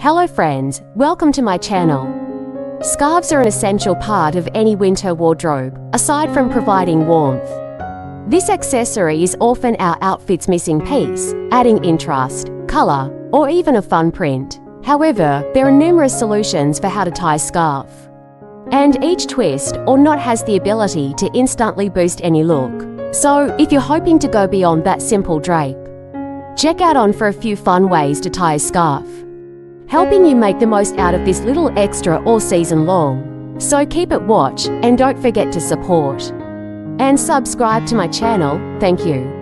Hello friends, welcome to my channel. Scarves are an essential part of any winter wardrobe, aside from providing warmth. This accessory is often our outfit's missing piece, adding interest, color, or even a fun print. However, there are numerous solutions for how to tie a scarf. And each twist or knot has the ability to instantly boost any look. So, if you're hoping to go beyond that simple drape, check out on for a few fun ways to tie a scarf, helping you make the most out of this little extra all season long. So keep it watch and don't forget to support and subscribe to my channel. Thank you.